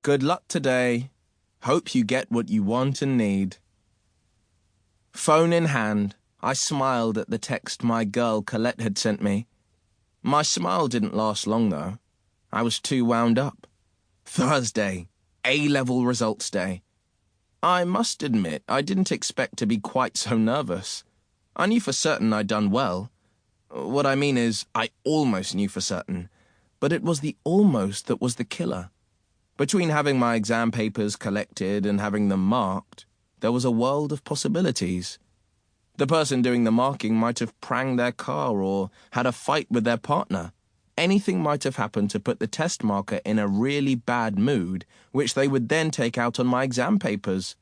Good luck today. Hope you get what you want and need. Phone in hand, I smiled at the text my girl Colette had sent me. My smile didn't last long, though. I was too wound up. Thursday, A-level results day. I must admit, I didn't expect to be quite so nervous. I knew for certain I'd done well. What I mean is, I almost knew for certain, but it was the almost that was the killer. Between having my exam papers collected and having them marked, there was a world of possibilities. The person doing the marking might have pranged their car or had a fight with their partner. Anything might have happened to put the test marker in a really bad mood, which they would then take out on my exam papers.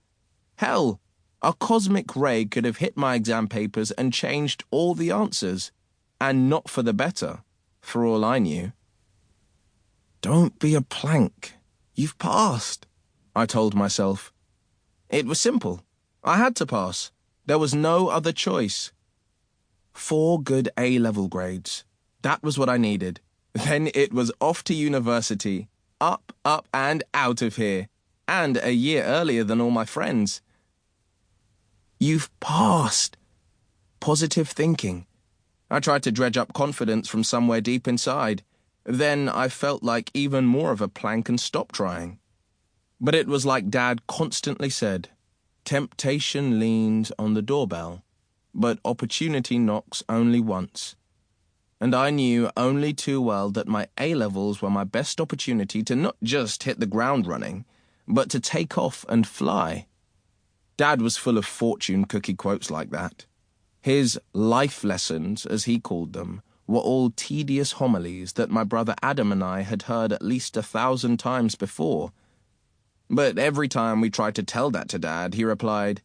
Hell, a cosmic ray could have hit my exam papers and changed all the answers, and not for the better, for all I knew. Don't be a plank. You've passed, I told myself. It was simple. I had to pass. There was no other choice. 4 good A-level grades. That was what I needed. Then it was off to university. Up, and out of here. And a year earlier than all my friends. You've passed. Positive thinking. I tried to dredge up confidence from somewhere deep inside. Then I felt like even more of a plank and stopped trying. But it was like Dad constantly said, temptation leans on the doorbell, but opportunity knocks only once. And I knew only too well that my A-levels were my best opportunity to not just hit the ground running, but to take off and fly. Dad was full of fortune cookie quotes like that. His life lessons, as he called them, were all tedious homilies that my brother Adam and I had heard at least 1,000 times before. But every time we tried to tell that to Dad, he replied,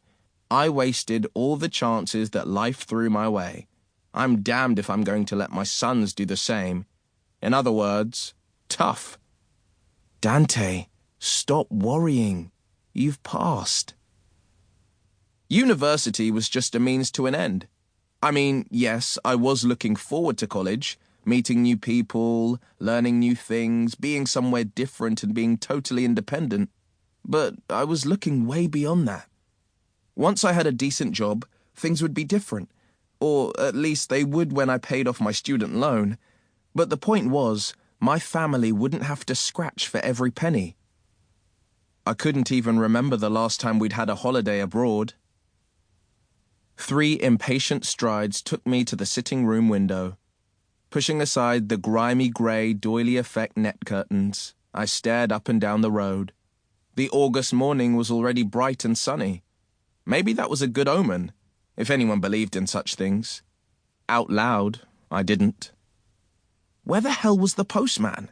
I wasted all the chances that life threw my way. I'm damned if I'm going to let my sons do the same. In other words, tough. Dante, stop worrying. You've passed. University was just a means to an end. I mean, yes, I was looking forward to college, meeting new people, learning new things, being somewhere different and being totally independent. But I was looking way beyond that. Once I had a decent job, things would be different. Or at least they would when I paid off my student loan. But the point was, my family wouldn't have to scratch for every penny. I couldn't even remember the last time we'd had a holiday abroad. 3 impatient strides took me to the sitting room window. Pushing aside the grimy grey doily effect net curtains, I stared up and down the road. The August morning was already bright and sunny. Maybe that was a good omen, if anyone believed in such things. Out loud, I didn't. Where the hell was the postman?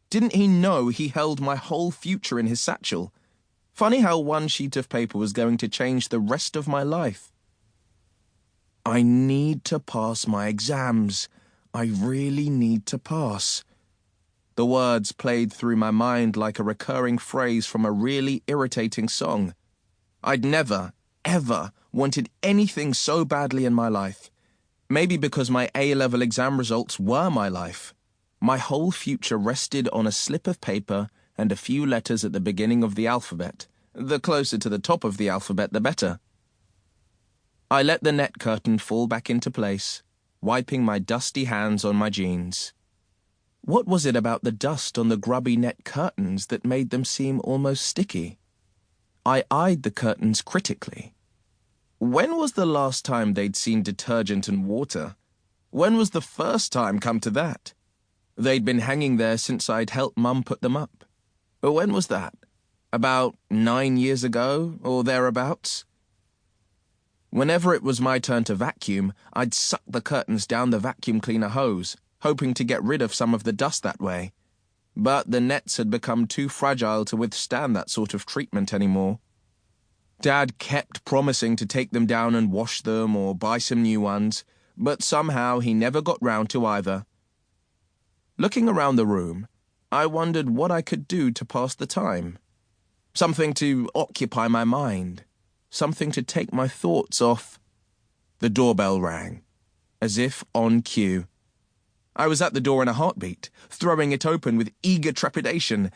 Didn't he know he held my whole future in his satchel? Funny how one sheet of paper was going to change the rest of my life. I need to pass my exams. I really need to pass. The words played through my mind like a recurring phrase from a really irritating song. I'd never, ever wanted anything so badly in my life. Maybe because my A-level exam results were my life. My whole future rested on a slip of paper and a few letters at the beginning of the alphabet. The closer to the top of the alphabet, the better. I let the net curtain fall back into place, wiping my dusty hands on my jeans. What was it about the dust on the grubby net curtains that made them seem almost sticky? I eyed the curtains critically. When was the last time they'd seen detergent and water? When was the first time, come to that? They'd been hanging there since I'd helped Mum put them up. When was that? About 9 years ago, or thereabouts? Whenever it was my turn to vacuum, I'd suck the curtains down the vacuum cleaner hose, hoping to get rid of some of the dust that way. But the nets had become too fragile to withstand that sort of treatment anymore. Dad kept promising to take them down and wash them or buy some new ones, but somehow he never got round to either. Looking around the room, I wondered what I could do to pass the time. Something to occupy my mind. Something to take my thoughts off. The doorbell rang, as if on cue. I was at the door in a heartbeat, throwing it open with eager trepidation.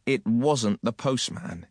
It wasn't the postman.